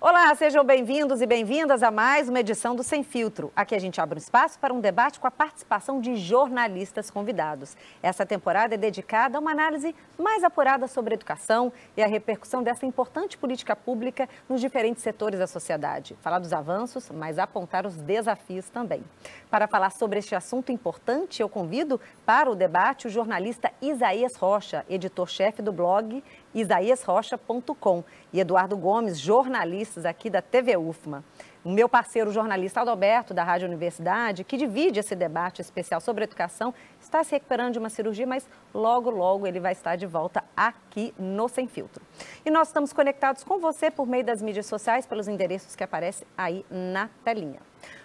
Olá, sejam bem-vindos e bem-vindas a mais uma edição do Sem Filtro. Aqui a gente abre um espaço para um debate com a participação de jornalistas convidados. Essa temporada é dedicada a uma análise mais apurada sobre a educação e a repercussão dessa importante política pública nos diferentes setores da sociedade. Falar dos avanços, mas apontar os desafios também. Para falar sobre este assunto importante, eu convido para o debate o jornalista Isaías Rocha, editor-chefe do blog isaiasrocha.com, e Eduardo Gomes, jornalistas aqui da TV UFMA. O meu parceiro jornalista Adalberto, da Rádio Universidade, que divide esse debate especial sobre educação, está se recuperando de uma cirurgia, mas logo, logo ele vai estar de volta aqui no Sem Filtro. E nós estamos conectados com você por meio das mídias sociais, pelos endereços que aparecem aí na telinha.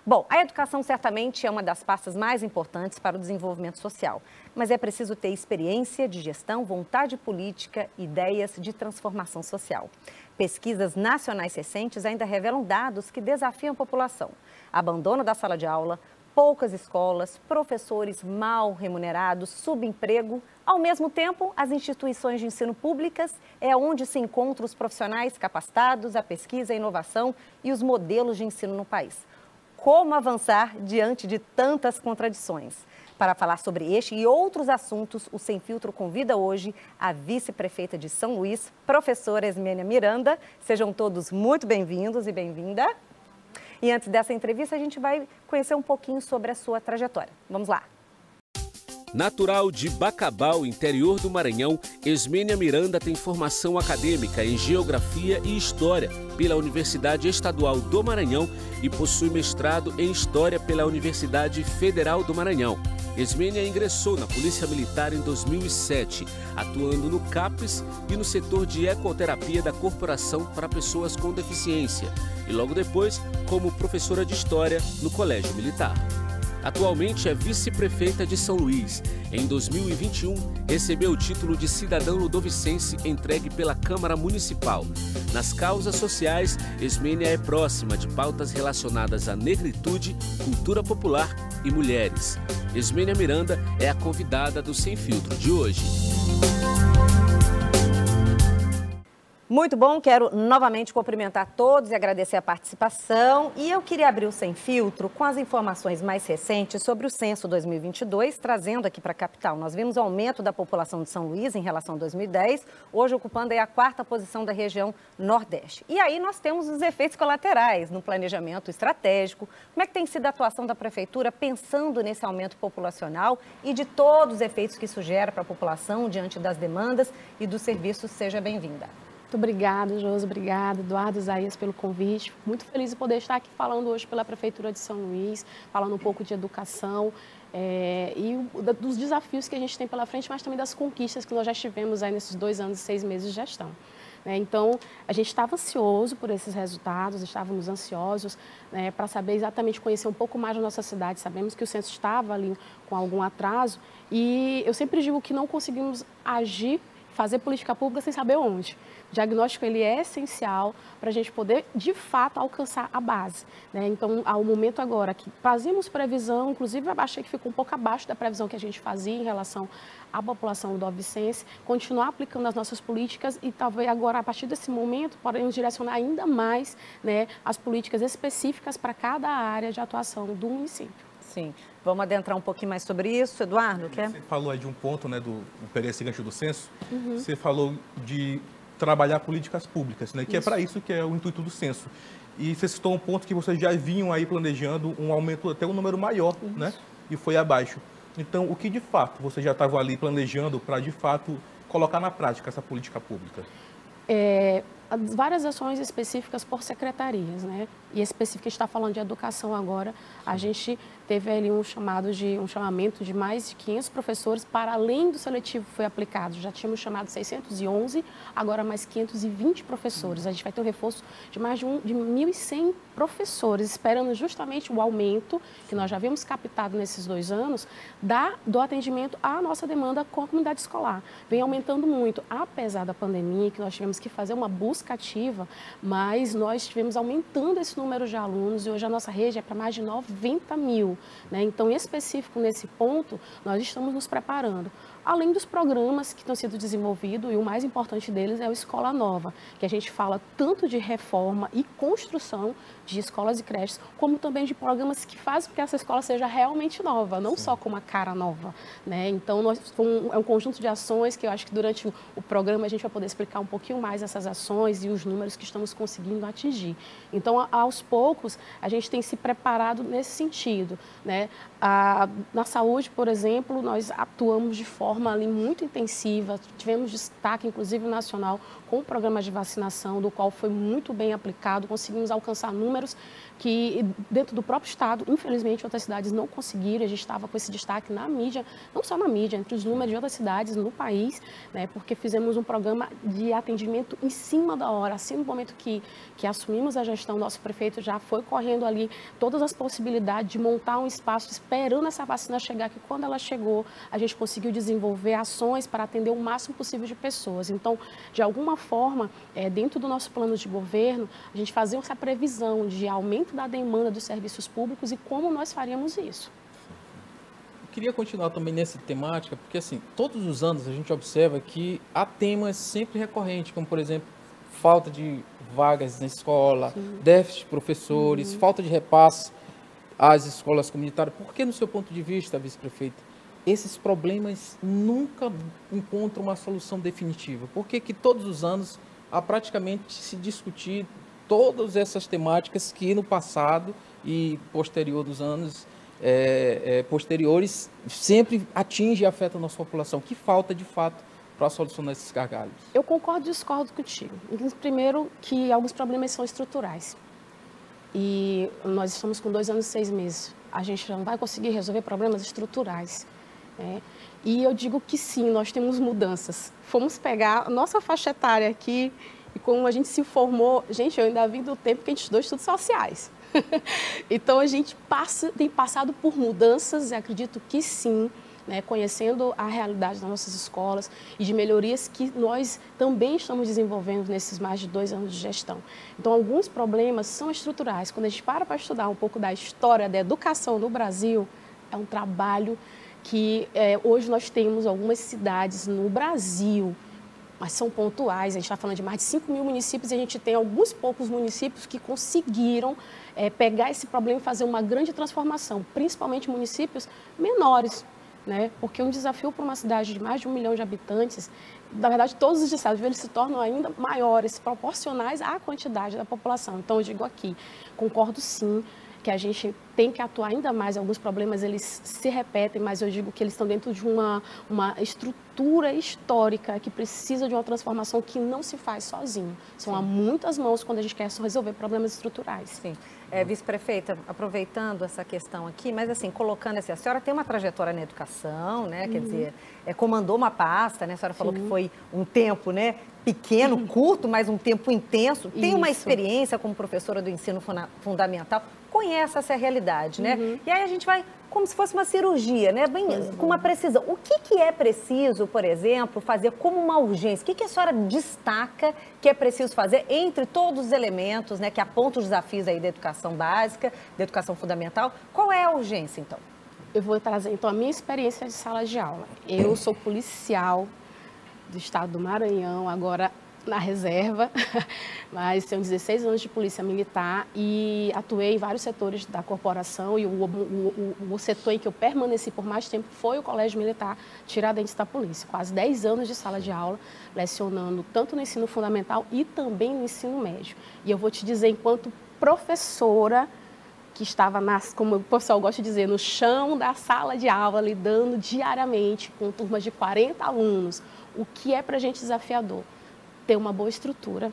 Bom, a educação certamente é uma das pastas mais importantes para o desenvolvimento social, mas é preciso ter experiência de gestão, vontade política, ideias de transformação social. Pesquisas nacionais recentes ainda revelam dados que desafiam a população. Abandono da sala de aula, poucas escolas, professores mal remunerados, subemprego. Ao mesmo tempo, as instituições de ensino públicas é onde se encontram os profissionais capacitados, a pesquisa, a inovação e os modelos de ensino no país. Como avançar diante de tantas contradições? Para falar sobre este e outros assuntos, o Sem Filtro convida hoje a vice-prefeita de São Luís, professora Esmênia Miranda. Sejam todos muito bem-vindos e bem-vinda. E antes dessa entrevista, a gente vai conhecer um pouquinho sobre a sua trajetória. Vamos lá. Natural de Bacabal, interior do Maranhão, Esmênia Miranda tem formação acadêmica em Geografia e História pela Universidade Estadual do Maranhão e possui mestrado em História pela Universidade Federal do Maranhão. Esmênia ingressou na Polícia Militar em 2007, atuando no CAPES e no setor de ecoterapia da Corporação para Pessoas com Deficiência, e logo depois como professora de História no Colégio Militar. Atualmente é vice-prefeita de São Luís. Em 2021, recebeu o título de cidadão ludovicense entregue pela Câmara Municipal. Nas causas sociais, Esmênia é próxima de pautas relacionadas à negritude, cultura popular e mulheres. Esmênia Miranda é a convidada do Sem Filtro de hoje. Muito bom, quero novamente cumprimentar todos e agradecer a participação. E eu queria abrir o Sem Filtro com as informações mais recentes sobre o censo 2022, trazendo aqui para a capital. Nós vimos o aumento da população de São Luís em relação a 2010, hoje ocupando aí a 4ª posição da região Nordeste. E aí nós temos os efeitos colaterais no planejamento estratégico. Como é que tem sido a atuação da Prefeitura pensando nesse aumento populacional e de todos os efeitos que isso gera para a população diante das demandas e dos serviços? Seja bem-vinda. Muito obrigada, Josi, obrigada, Eduardo, Isaías, pelo convite. Muito feliz de poder estar aqui falando hoje pela Prefeitura de São Luís, falando um pouco de educação dos desafios que a gente tem pela frente, mas também das conquistas que nós já tivemos aí nesses 2 anos e 6 meses de gestão. Então, a gente estava ansioso por esses resultados, estávamos ansiosos para saber exatamente, conhecer um pouco mais da nossa cidade. Sabemos que o censo estava ali com algum atraso e eu sempre digo que não conseguimos agir, fazer política pública sem saber onde. O diagnóstico ele é essencial para a gente poder, de fato, alcançar a base. Então, ao momento agora que fazíamos previsão, inclusive eu achei que ficou um pouco abaixo da previsão que a gente fazia em relação à população ludovicense, continuar aplicando as nossas políticas e talvez agora, a partir desse momento, podemos direcionar ainda mais as políticas específicas para cada área de atuação do município. Sim. Vamos adentrar um pouquinho mais sobre isso. Eduardo, quer? Você falou aí de um ponto, peguei esse gancho do censo. Você falou de trabalhar políticas públicas, que é para isso que é o intuito do censo. E você citou um ponto que vocês já vinham aí planejando um aumento, até um número maior, e foi abaixo. Então, o que de fato vocês já estavam ali planejando para, de fato, colocar na prática essa política pública? Várias ações específicas por secretarias, E específica, está falando de educação agora, a gente teve ali um chamamento de mais de 500 professores, para além do seletivo que foi aplicado. Já tínhamos chamado 611, agora mais 520 professores. A gente vai ter um reforço de mais de 1.100 professores, esperando justamente o aumento, que nós já havíamos captado nesses 2 anos, do atendimento à nossa demanda com a comunidade escolar. Vem aumentando muito, apesar da pandemia, que nós tivemos que fazer uma busca ativa, mas nós estivemos aumentando esse número de alunos e hoje a nossa rede é para mais de 90 mil. Então, em específico nesse ponto, nós estamos nos preparando. além dos programas que estão sendo desenvolvidos, e o mais importante deles é o Escola Nova, que a gente fala tanto de reforma e construção de escolas e creches, como também de programas que fazem com que essa escola seja realmente nova, não só com uma cara nova, né? Então, é um conjunto de ações que eu acho que durante o programa a gente vai poder explicar um pouquinho mais essas ações e os números que estamos conseguindo atingir. Então, aos poucos, a gente tem se preparado nesse sentido, né? Na saúde, por exemplo, nós atuamos de forma ali muito intensiva, tivemos destaque, inclusive nacional, com o programa de vacinação, do qual foi muito bem aplicado, conseguimos alcançar números que dentro do próprio estado, infelizmente, outras cidades não conseguiram. A gente estava com esse destaque na mídia, não só na mídia, entre os números de outras cidades no país, né, porque fizemos um programa de atendimento em cima da hora. Assim, no momento que assumimos a gestão, nosso prefeito já foi correndo ali todas as possibilidades de montar um espaço esperando essa vacina chegar, que quando ela chegou, a gente conseguiu desenvolver ações para atender o máximo possível de pessoas. Então, de alguma forma, dentro do nosso plano de governo, a gente fazia essa previsão de aumento da demanda dos serviços públicos e como nós faríamos isso. Eu queria continuar também nessa temática, porque assim, todos os anos a gente observa que há temas sempre recorrentes, como por exemplo, falta de vagas na escola, déficit de professores, falta de repasse às escolas comunitárias. Por que, no seu ponto de vista, vice-prefeita, esses problemas nunca encontram uma solução definitiva? Por que todos os anos há praticamente se discutir todas essas temáticas que no passado e posterior dos anos posteriores sempre atinge e afeta a nossa população? Que falta, de fato, para solucionar esses gargalos? Eu concordo e discordo contigo. Primeiro, que alguns problemas são estruturais. E nós estamos com 2 anos e 6 meses. A gente não vai conseguir resolver problemas estruturais, né? E eu digo que sim, nós temos mudanças. Fomos pegar a nossa faixa etária aqui e como a gente se formou, gente, eu ainda vim do tempo que a gente estudou estudos sociais. Então, a gente tem passado por mudanças, e acredito que sim, né, conhecendo a realidade das nossas escolas e de melhorias que nós também estamos desenvolvendo nesses mais de 2 anos de gestão. Então, alguns problemas são estruturais. Quando a gente para estudar um pouco da história da educação no Brasil, é um trabalho que hoje nós temos algumas cidades no Brasil, mas são pontuais. A gente está falando de mais de 5 mil municípios e a gente tem alguns poucos municípios que conseguiram pegar esse problema e fazer uma grande transformação, principalmente municípios menores, né? Porque um desafio para uma cidade de mais de 1 milhão de habitantes, na verdade, todos os desafios eles se tornam ainda maiores, proporcionais à quantidade da população. Então, eu digo aqui, concordo sim, que a gente tem que atuar ainda mais. Alguns problemas eles se repetem, mas eu digo que eles estão dentro de uma estrutura histórica que precisa de uma transformação que não se faz sozinho. São há muitas mãos quando a gente quer resolver problemas estruturais. Sim. Vice-prefeita, aproveitando essa questão aqui, mas assim, colocando assim, a senhora tem uma trajetória na educação, né? Quer dizer, comandou uma pasta, né? A senhora falou que foi um tempo, né? Pequeno, curto, mas um tempo intenso. Tem uma experiência como professora do ensino fundamental, conhece essa realidade, né? E aí a gente vai como se fosse uma cirurgia, né? Bem, com uma precisão. O que é preciso, por exemplo, fazer como uma urgência? O que a senhora destaca que é preciso fazer entre todos os elementos, né, que apontam os desafios aí da educação básica, da educação fundamental? Qual é a urgência, então? Eu vou trazer, então, a minha experiência de sala de aula. Eu sou policial do estado do Maranhão, agora na reserva, mas tenho 16 anos de polícia militar e atuei em vários setores da corporação e o setor em que eu permaneci por mais tempo foi o Colégio Militar Tiradentes da Polícia. Quase 10 anos de sala de aula, lecionando tanto no ensino fundamental e também no ensino médio. E eu vou te dizer, enquanto professora, que estava, como o pessoal gosta de dizer, no chão da sala de aula, lidando diariamente com turmas de 40 alunos, o que é para a gente desafiador? Ter uma boa estrutura,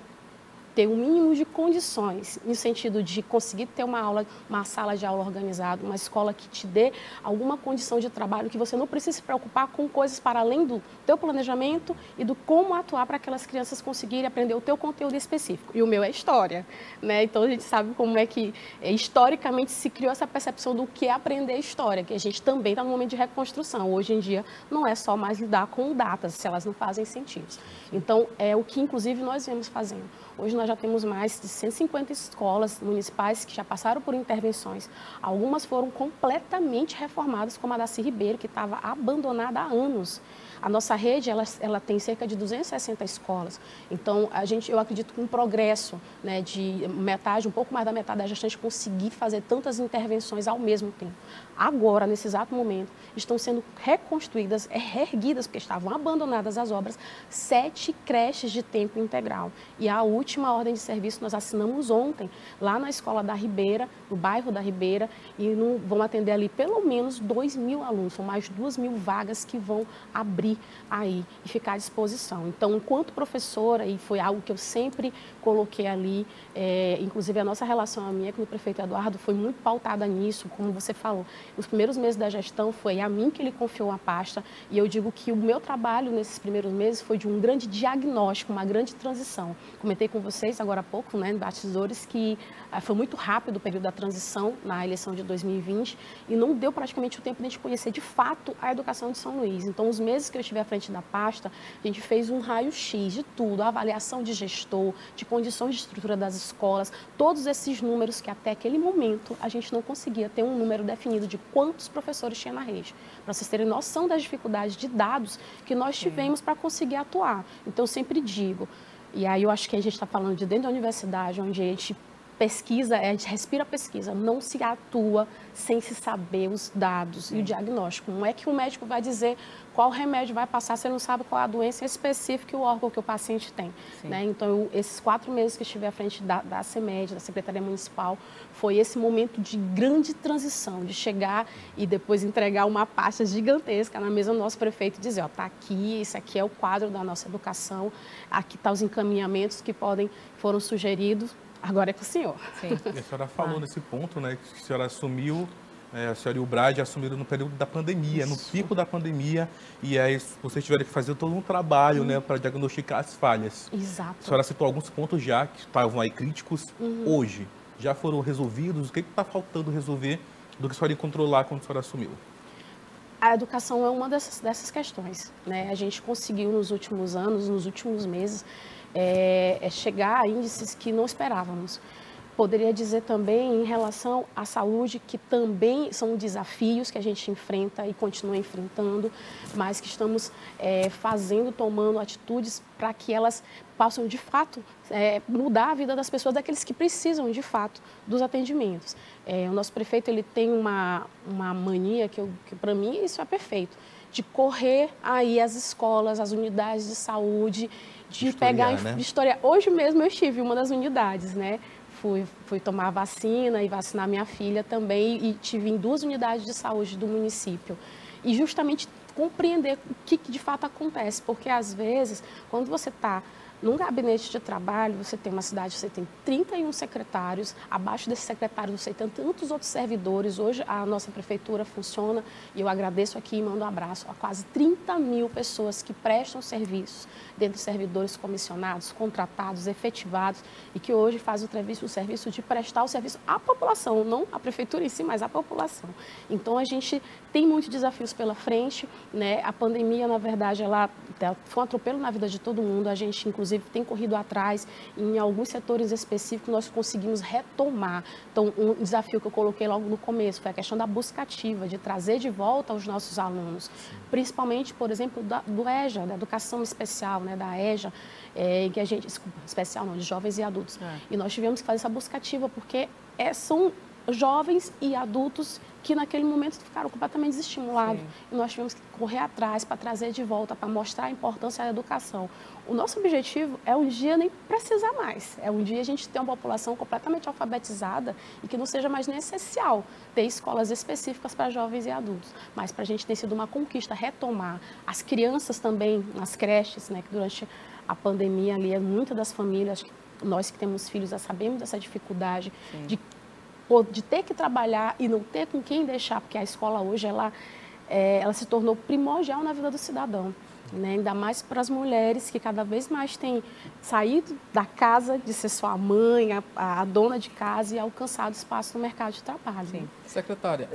ter um mínimo de condições, no sentido de conseguir ter uma sala de aula organizada, uma escola que te dê alguma condição de trabalho, que você não precise se preocupar com coisas para além do teu planejamento e do como atuar para aquelas crianças conseguirem aprender o teu conteúdo específico. E o meu é história, né? Então a gente sabe como é que historicamente se criou essa percepção do que é aprender história, que a gente também está no momento de reconstrução. Hoje em dia não é só mais lidar com datas, se elas não fazem sentido. Então é o que inclusive nós vemos fazendo. Hoje nós nós já temos mais de 150 escolas municipais que já passaram por intervenções. Algumas foram completamente reformadas, como a da Darcy Ribeiro, que estava abandonada há anos. A nossa rede, ela tem cerca de 260 escolas. Então, eu acredito que um progresso, né, de metade, um pouco mais da metade da gestante conseguir fazer tantas intervenções ao mesmo tempo. Agora, nesse exato momento, estão sendo reconstruídas, reerguidas, porque estavam abandonadas as obras, 7 creches de tempo integral. E a última ordem de serviço nós assinamos ontem, lá na escola da Ribeira, no bairro da Ribeira, e vão atender ali pelo menos 2.000 alunos, são mais 2.000 vagas que vão abrir aí e ficar à disposição. Então, enquanto professora, e foi algo que eu sempre coloquei ali, inclusive a nossa relação, a minha com o prefeito Eduardo, foi muito pautada nisso, como você falou. Os primeiros meses da gestão foi a mim que ele confiou a pasta, e eu digo que o meu trabalho nesses primeiros meses foi de um grande diagnóstico, uma grande transição. Comentei com vocês agora há pouco, né, bastidores, que foi muito rápido o período da transição na eleição de 2020 e não deu praticamente o tempo de a gente conhecer de fato a educação de São Luís. Então, os meses que eu estive à frente da pasta, a gente fez um raio-x de tudo, a avaliação de gestor, de condições de estrutura das escolas, todos esses números que até aquele momento a gente não conseguia ter um número definido de quantos professores tinha na rede, para vocês terem noção das dificuldades de dados que nós tivemos para conseguir atuar. Então, eu sempre digo, e aí eu acho que a gente está falando de dentro da universidade, onde a gente pesquisa, a gente respira pesquisa, não se atua sem se saber os dados e o diagnóstico. Não é que o médico vai dizer qual remédio vai passar, você não sabe qual é a doença específica e o órgão que o paciente tem. Né? Então, esses 4 meses que eu estive à frente da CEMED, da Secretaria Municipal, foi esse momento de grande transição, de chegar e depois entregar uma pasta gigantesca na mesa do nosso prefeito e dizer, ó, tá aqui, esse aqui é o quadro da nossa educação, aqui tá os encaminhamentos que foram sugeridos, agora é com o senhor. Sim. E a senhora falou nesse ponto, né, que a senhora assumiu, a senhora e o Brad assumiram no período da pandemia, no pico da pandemia, e aí vocês tiveram que fazer todo um trabalho, né, para diagnosticar as falhas. Exato. A senhora citou alguns pontos já que estavam aí críticos. Hoje, já foram resolvidos? O que está faltando resolver do que a senhora ia controlar quando a senhora assumiu? A educação é uma dessas questões, né? A gente conseguiu nos últimos anos, nos últimos meses, chegar a índices que não esperávamos. Poderia dizer também em relação à saúde, que também são desafios que a gente enfrenta e continua enfrentando, mas que estamos tomando atitudes para que elas possam, de fato, mudar a vida das pessoas, daqueles que precisam, de fato, dos atendimentos. O nosso prefeito ele tem uma mania que para mim, isso é perfeito, de correr aí as escolas, as unidades de saúde, de pegar, né? De historiar. Hoje mesmo eu estive em uma das unidades, né? Fui tomar vacina e vacinar minha filha também e tive em 2 unidades de saúde do município. E justamente compreender o que de fato acontece, porque às vezes, quando você está num gabinete de trabalho, você tem uma cidade, você tem 31 secretários, abaixo desses secretários você tem tantos outros servidores. Hoje a nossa prefeitura funciona, e eu agradeço aqui e mando um abraço a quase 30.000 pessoas que prestam serviços, dentre os servidores comissionados, contratados, efetivados, e que hoje fazem o serviço de prestar o serviço à população, não a prefeitura em si, mas à população. Então a gente tem muitos desafios pela frente, né? A pandemia, na verdade, ela foi um atropelo na vida de todo mundo. A gente, inclusive, tem corrido atrás. Em alguns setores específicos, nós conseguimos retomar. Então, um desafio que eu coloquei logo no começo foi a questão da busca ativa, de trazer de volta os nossos alunos. Principalmente, por exemplo, do EJA, da Educação Especial, né? Da EJA, em que a gente... Desculpa, especial não, de jovens e adultos. E nós tivemos que fazer essa busca ativa, porque são jovens e adultos que naquele momento ficaram completamente desestimulados. E nós tivemos que correr atrás para trazer de volta, para mostrar a importância da educação. O nosso objetivo é um dia nem precisar mais. É um dia a gente ter uma população completamente alfabetizada e que não seja mais nem essencial ter escolas específicas para jovens e adultos. Mas para a gente tem sido uma conquista retomar. As crianças também, nas creches, né, que durante a pandemia ali, muitas das famílias, nós que temos filhos já sabemos dessa dificuldade de ter que trabalhar e não ter com quem deixar, porque a escola hoje ela se tornou primordial na vida do cidadão, né? Ainda mais para as mulheres que cada vez mais têm saído da casa de ser sua mãe, a dona de casa, e alcançado espaço no mercado de trabalho. Secretária,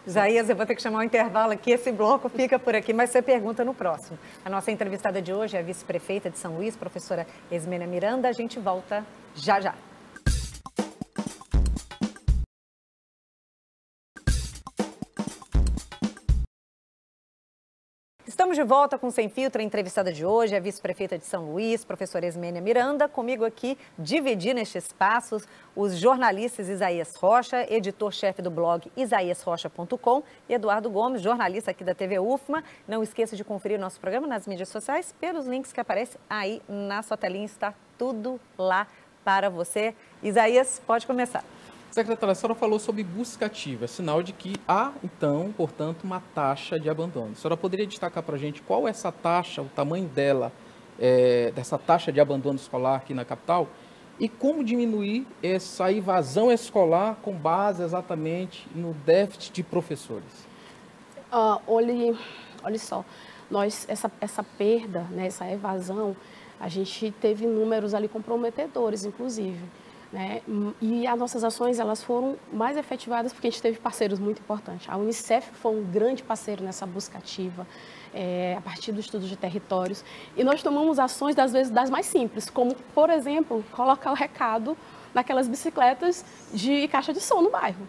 Isaías, eu vou ter que chamar um intervalo aqui, esse bloco fica por aqui, mas você pergunta no próximo. A nossa entrevistada de hoje é a vice-prefeita de São Luís, professora Esmênia Miranda. A gente volta já já. Estamos de volta com o Sem Filtro. A entrevistada de hoje é a vice-prefeita de São Luís, professora Esmênia Miranda. Comigo aqui, dividir neste espaço, os jornalistas Isaías Rocha, editor-chefe do blog isaiasrocha.com, e Eduardo Gomes, jornalista aqui da TV UFMA. Não esqueça de conferir nosso programa nas mídias sociais pelos links que aparecem aí na sua telinha. Está tudo lá para você. Isaías, pode começar. Secretária, a senhora falou sobre busca ativa, sinal de que há, então, portanto, uma taxa de abandono. A senhora poderia destacar para a gente qual é essa taxa, o tamanho dela, dessa taxa de abandono escolar aqui na capital, e como diminuir essa evasão escolar com base exatamente no déficit de professores? Olha só, essa perda, né, essa evasão, a gente teve números ali comprometedores, inclusive. Né? E as nossas ações elas foram mais efetivadas porque a gente teve parceiros muito importantes. A Unicef foi um grande parceiro nessa busca ativa, a partir do estudo de territórios. E nós tomamos ações, às vezes, das mais simples, como, por exemplo, colocar o recado naquelas bicicletas de caixa de som no bairro.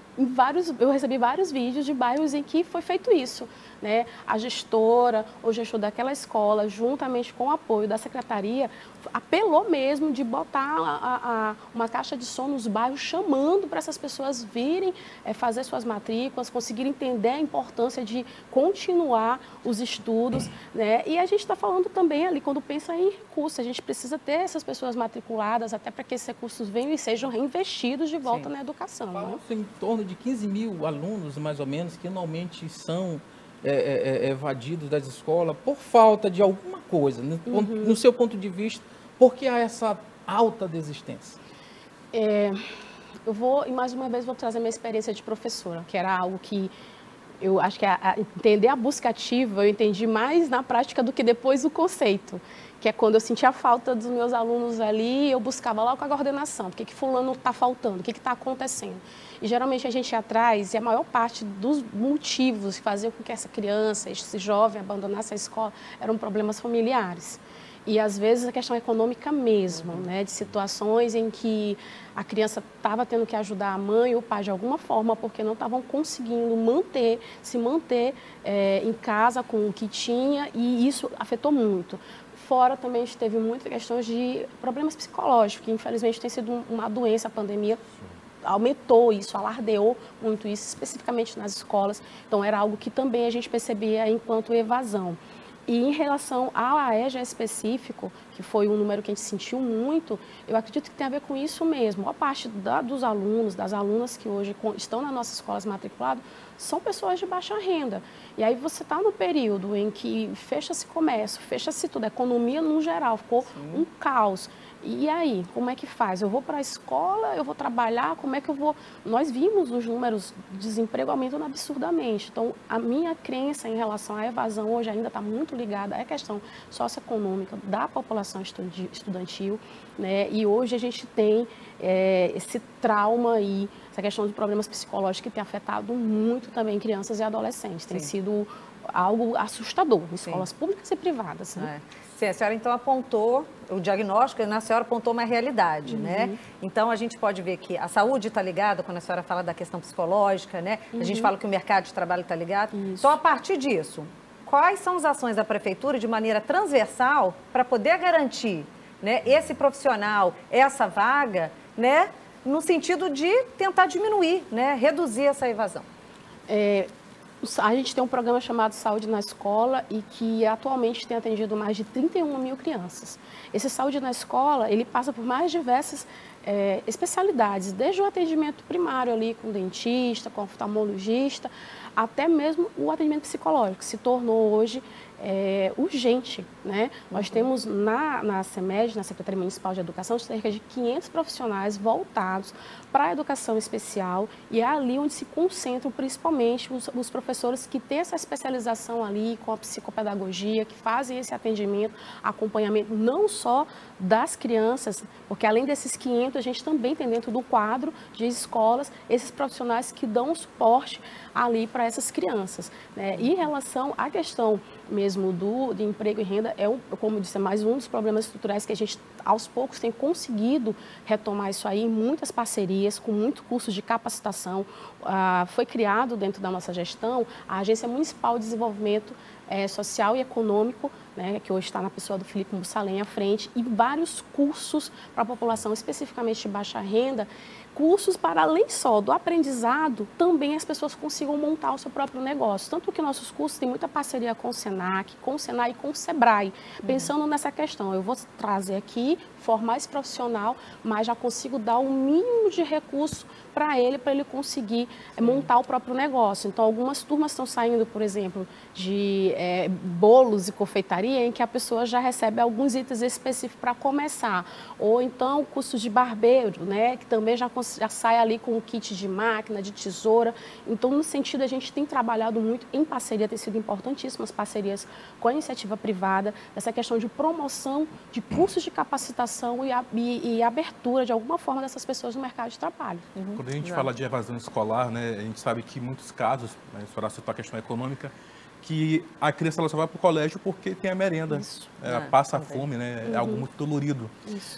Eu recebi vários vídeos de bairros em que foi feito isso. Né? A gestora ou gestor daquela escola, juntamente com o apoio da secretaria, apelou mesmo de botar uma caixa de som nos bairros, chamando para essas pessoas virem fazer suas matrículas, conseguirem entender a importância de continuar os estudos. Né? E a gente está falando também ali, quando pensa em recursos, a gente precisa ter essas pessoas matriculadas, até para que esses recursos venham e sejam reinvestidos de volta na educação. Né? Em torno de 15 mil alunos, mais ou menos, que anualmente são evadidos das escolas por falta de alguma coisa, no seu ponto de vista, por que há essa alta desistência? Mais uma vez, vou trazer minha experiência de professora, que era algo que eu acho que entender a busca ativa eu entendi mais na prática do que depois o conceito, que é quando eu sentia a falta dos meus alunos ali, eu buscava lá com a coordenação, o que fulano está faltando, o que está acontecendo. E geralmente a gente ia atrás, e a maior parte dos motivos que faziam com que essa criança, esse jovem abandonasse a escola, eram problemas familiares. E às vezes a questão econômica mesmo, né, de situações em que a criança estava tendo que ajudar a mãe ou o pai de alguma forma porque não estavam conseguindo se manter em casa com o que tinha, e isso afetou muito. Fora também a gente teve muitas questões de problemas psicológicos, que infelizmente tem sido uma doença, a pandemia aumentou isso, alardeou muito isso, especificamente nas escolas. Então era algo que também a gente percebia enquanto evasão. E em relação ao AEJA específico, que foi um número que a gente sentiu muito, eu acredito que tem a ver com isso mesmo. A parte dos alunos, das alunas que hoje estão nas nossas escolas matriculadas, são pessoas de baixa renda. E aí você está no período em que fecha-se comércio, fecha-se tudo, a economia no geral, ficou um caos. E aí, como é que faz? Eu vou para a escola, eu vou trabalhar, como é que eu vou... Nós vimos os números de desemprego aumentando absurdamente. Então, a minha crença em relação à evasão hoje ainda está muito ligada à questão socioeconômica da população estudantil, né? E hoje a gente tem esse trauma aí, essa questão de problemas psicológicos que tem afetado muito também crianças e adolescentes. Tem sido algo assustador em escolas públicas e privadas. Né? Sim, a senhora então apontou o diagnóstico, a senhora apontou uma realidade, né? Então a gente pode ver que a saúde está ligada, quando a senhora fala da questão psicológica, né? A gente fala que o mercado de trabalho está ligado. Isso. Então, a partir disso, quais são as ações da prefeitura de maneira transversal para poder garantir, né, esse profissional, essa vaga, né, no sentido de tentar diminuir, né, reduzir essa evasão? A gente tem um programa chamado Saúde na Escola e que atualmente tem atendido mais de 31 mil crianças. Esse Saúde na Escola, ele passa por mais diversas especialidades, desde o atendimento primário ali com dentista, com oftalmologista, até mesmo o atendimento psicológico, que se tornou hoje urgente, né? Nós temos na CEMED, na Secretaria Municipal de Educação, cerca de 500 profissionais voltados para a educação especial, e é ali onde se concentram principalmente os professores que têm essa especialização ali com a psicopedagogia, que fazem esse atendimento, acompanhamento não só das crianças, porque além desses 500, a gente também tem dentro do quadro de escolas esses profissionais que dão suporte ali para essas crianças, né? E em relação à questão mesmo de emprego e renda, como eu disse, é mais um dos problemas estruturais que a gente, aos poucos, tem conseguido retomar isso aí em muitas parcerias, com muito cursos de capacitação. Foi criado dentro da nossa gestão a Agência Municipal de Desenvolvimento Social e Econômico, né, que hoje está na pessoa do Felipe Mussalem à frente, e vários cursos para a população, especificamente de baixa renda, cursos para, além só do aprendizado, também as pessoas consigam montar o seu próprio negócio. Tanto que nossos cursos têm muita parceria com o SENAC, com o SENAI e com o SEBRAE, pensando nessa questão. Eu vou trazer aqui, formar esse profissional, mas já consigo dar o mínimo de recurso para ele conseguir montar o próprio negócio. Então, algumas turmas estão saindo, por exemplo, de bolos e confeitaria, em que a pessoa já recebe alguns itens específicos para começar. Ou então, cursos de barbeiro, né, que também já sai ali com o kit de máquina, de tesoura. Então, no sentido, a gente tem trabalhado muito em parceria, tem sido importantíssimas parcerias com a iniciativa privada, essa questão de promoção de cursos de capacitação e abertura, de alguma forma, dessas pessoas no mercado de trabalho. Quando a gente fala de evasão escolar, né, a gente sabe que em muitos casos, né, a senhora citou a questão econômica, que a criança ela só vai para o colégio porque tem a merenda, passa a fome, né, é algo muito dolorido.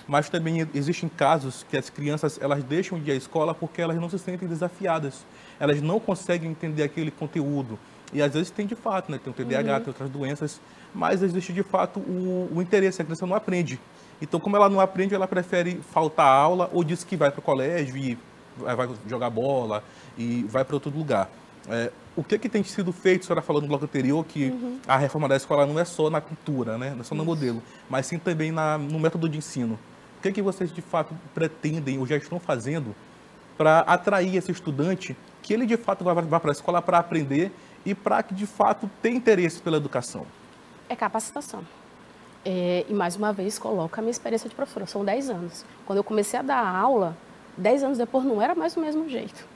Mas também existem casos que as crianças elas deixam de ir à escola porque elas não se sentem desafiadas, elas não conseguem entender aquele conteúdo. E às vezes tem de fato, né, tem o TDAH, tem outras doenças, mas existe de fato o interesse, a criança não aprende. Então, como ela não aprende, ela prefere faltar a aula ou diz que vai para o colégio e vai jogar bola e vai para outro lugar. O que tem sido feito, a senhora falou no bloco anterior, que a reforma da escola não é só na cultura, né? Não é só no modelo, mas sim também no método de ensino. O que vocês, de fato, pretendem ou já estão fazendo para atrair esse estudante, que ele, de fato, vai para a escola para aprender e para que, de fato, tenha interesse pela educação? É capacitação. E, mais uma vez, coloco a minha experiência de professora. São 10 anos. Quando eu comecei a dar aula, 10 anos depois, não era mais do mesmo jeito.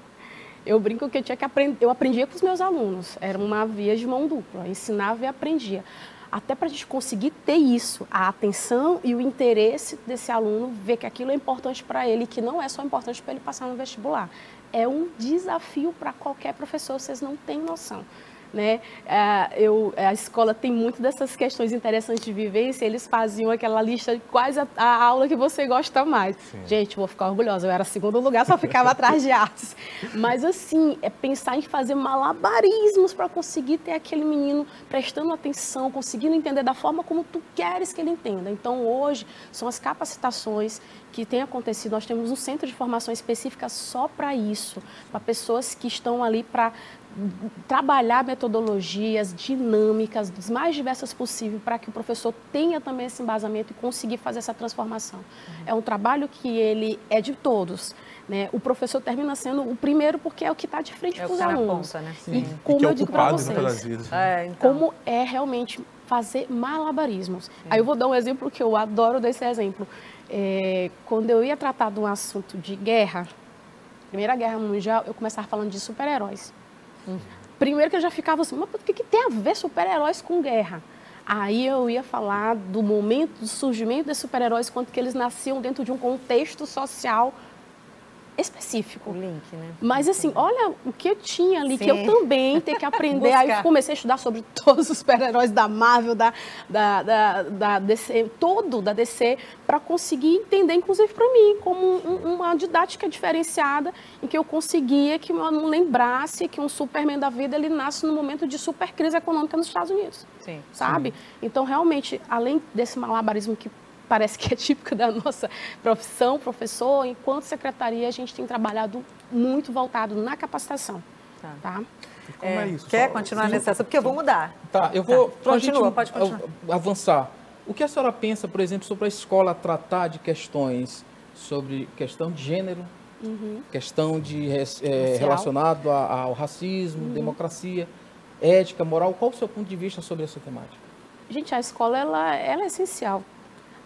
Eu brinco que eu tinha que aprender. Eu aprendia com os meus alunos. Era uma via de mão dupla. Eu ensinava e aprendia. Até para a gente conseguir ter isso, a atenção e o interesse desse aluno, ver que aquilo é importante para ele, que não é só importante para ele passar no vestibular. É um desafio para qualquer professor, vocês não têm noção. Né? A escola tem muito dessas questões interessantes de vivência, eles faziam aquela lista de quais a aula que você gosta mais. Sim. Gente, vou ficar orgulhosa, eu era segundo lugar, só ficava atrás de artes. Mas assim, é pensar em fazer malabarismos para conseguir ter aquele menino prestando atenção, conseguindo entender da forma como tu queres que ele entenda. Então hoje são as capacitações que têm acontecido, nós temos um centro de formação específica só para isso, para pessoas que estão ali para trabalhar metodologias dinâmicas, das mais diversas possível, para que o professor tenha também esse embasamento e conseguir fazer essa transformação. É um trabalho que ele é de todos, né? O professor termina sendo o primeiro porque é o que está de frente para os alunos. Ponta, né? E como eu digo para vocês, então. Como é realmente fazer malabarismos. Aí eu vou dar um exemplo que eu adoro desse exemplo. Quando eu ia tratar de um assunto de guerra, Primeira Guerra Mundial, eu começava falando de super-heróis. Primeiro que eu já ficava assim, mas o que tem a ver super-heróis com guerra? Aí eu ia falar do momento do surgimento dos super-heróis, quando que eles nasciam dentro de um contexto social específico. O link, né? Mas assim, olha o que eu tinha ali, que eu também tenho que aprender. Aí eu comecei a estudar sobre todos os super-heróis da Marvel, da DC, todo da DC, para conseguir entender, inclusive para mim, como uma didática diferenciada, em que eu conseguia que meu aluno lembrasse que um Superman da vida, ele nasce no momento de super crise econômica nos Estados Unidos. Sim. Sabe? Então, realmente, além desse malabarismo que parece que é típico da nossa profissão, professor, enquanto secretaria, a gente tem trabalhado muito voltado na capacitação. Tá? Como é isso? Quer continuar nesse assunto? Porque eu vou mudar. Tá, eu vou... Continua, pode continuar. Avançar. O que a senhora pensa, por exemplo, sobre a escola tratar de questões sobre questão de gênero, questão de relacionado ao racismo, democracia, ética, moral? Qual o seu ponto de vista sobre essa temática? Gente, a escola ela é essencial.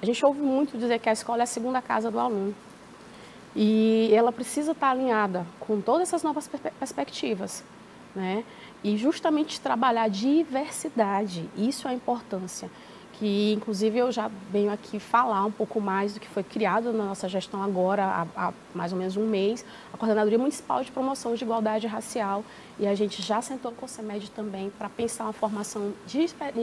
A gente ouve muito dizer que a escola é a segunda casa do aluno. E ela precisa estar alinhada com todas essas novas perspectivas, né? E justamente trabalhar diversidade, isso é a importância. Que, inclusive, eu já venho aqui falar um pouco mais do que foi criado na nossa gestão agora, há mais ou menos um mês, a Coordenadoria Municipal de Promoção de Igualdade Racial, e a gente já sentou com o CEMED também para pensar uma formação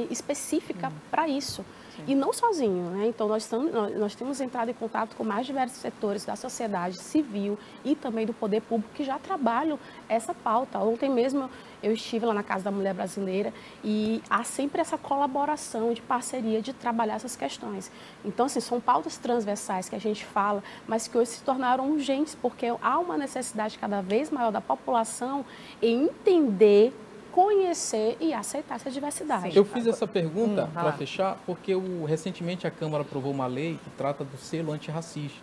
específica para isso. E não sozinho, né? Então, nós temos entrado em contato com mais diversos setores da sociedade civil e também do poder público que já trabalham essa pauta. Ontem mesmo eu estive lá na Casa da Mulher Brasileira e há sempre essa colaboração de parceria de trabalhar essas questões. Então, assim, são pautas transversais que a gente fala, mas que hoje se tornaram urgentes, porque há uma necessidade cada vez maior da população em entender, conhecer e aceitar essa diversidade. Eu fiz essa pergunta para fechar, porque recentemente a Câmara aprovou uma lei que trata do selo antirracista.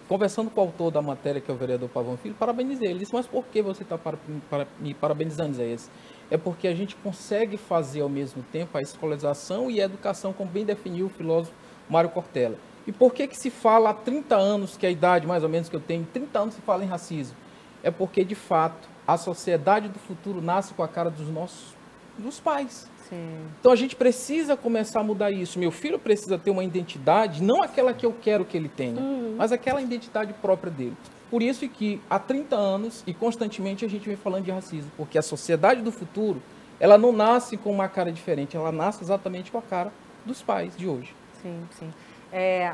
Conversando com o autor da matéria, que é o vereador Pavão Filho, parabenizei. Ele disse, mas por que você está me parabenizando, Isaías? É porque a gente consegue fazer ao mesmo tempo a escolarização e a educação, como bem definiu o filósofo Mário Cortella. E por que se fala há 30 anos, que é a idade mais ou menos que eu tenho, 30 anos se fala em racismo? É porque, de fato, a sociedade do futuro nasce com a cara dos pais. Sim. Então a gente precisa começar a mudar isso. Meu filho precisa ter uma identidade, não aquela que eu quero que ele tenha, mas aquela identidade própria dele. Por isso que há 30 anos e constantemente a gente vem falando de racismo, porque a sociedade do futuro, ela não nasce com uma cara diferente, ela nasce exatamente com a cara dos pais de hoje. Sim, sim.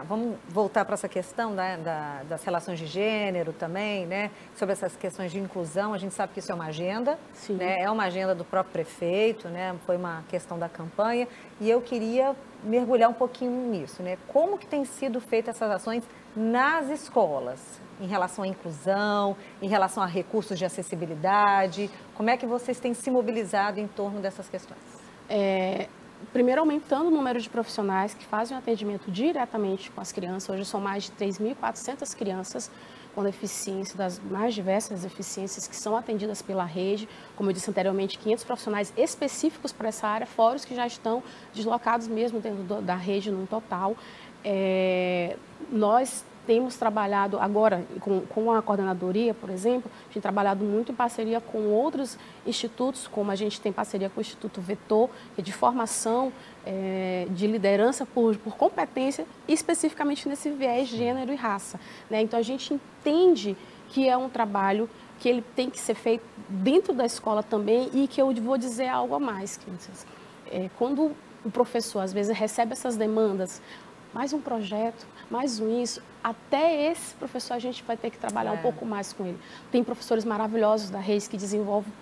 Vamos voltar para essa questão das relações de gênero também, né? Sobre essas questões de inclusão. A gente sabe que isso é uma agenda, né? É uma agenda do próprio prefeito, né? Foi uma questão da campanha. E eu queria mergulhar um pouquinho nisso, né? Como que tem sido feitas essas ações nas escolas, em relação à inclusão, em relação a recursos de acessibilidade? Como é que vocês têm se mobilizado em torno dessas questões? Primeiro, aumentando o número de profissionais que fazem o atendimento diretamente com as crianças. Hoje são mais de 3.400 crianças com deficiência, das mais diversas deficiências que são atendidas pela rede. Como eu disse anteriormente, 500 profissionais específicos para essa área, fora os que já estão deslocados mesmo dentro da rede no total. Nós temos trabalhado agora com a coordenadoria, por exemplo, a gente tem trabalhado muito em parceria com outros institutos, como a gente tem parceria com o Instituto Vetor, que é de formação de liderança por competência, especificamente nesse viés de gênero e raça, né? Então a gente entende que é um trabalho que ele tem que ser feito dentro da escola também e que eu vou dizer algo a mais, crianças. Quando o professor às vezes recebe essas demandas, mais um projeto, mais isso, até esse professor a gente vai ter que trabalhar um pouco mais com ele. Tem professores maravilhosos da Reis que desenvolvem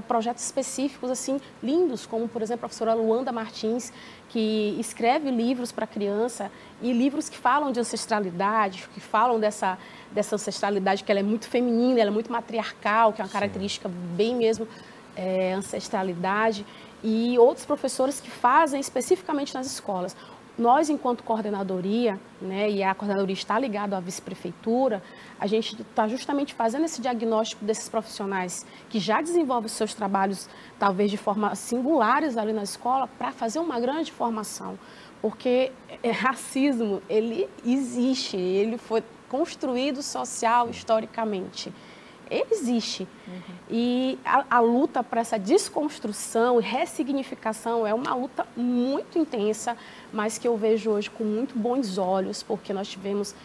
projetos específicos, assim, lindos, como, por exemplo, a professora Luanda Martins, que escreve livros para criança, e livros que falam de ancestralidade, que falam dessa ancestralidade que ela é muito feminina, ela é muito matriarcal, que é uma característica bem mesmo ancestralidade, e outros professores que fazem especificamente nas escolas. Nós, enquanto coordenadoria, né, e a coordenadoria está ligada à vice-prefeitura, a gente está justamente fazendo esse diagnóstico desses profissionais que já desenvolvem os seus trabalhos, talvez de forma singulares ali na escola, para fazer uma grande formação. Porque racismo, ele existe, ele foi construído social, historicamente. Ele existe. E a luta para essa desconstrução e ressignificação é uma luta muito intensa, mas que eu vejo hoje com muito bons olhos, porque nós tivemos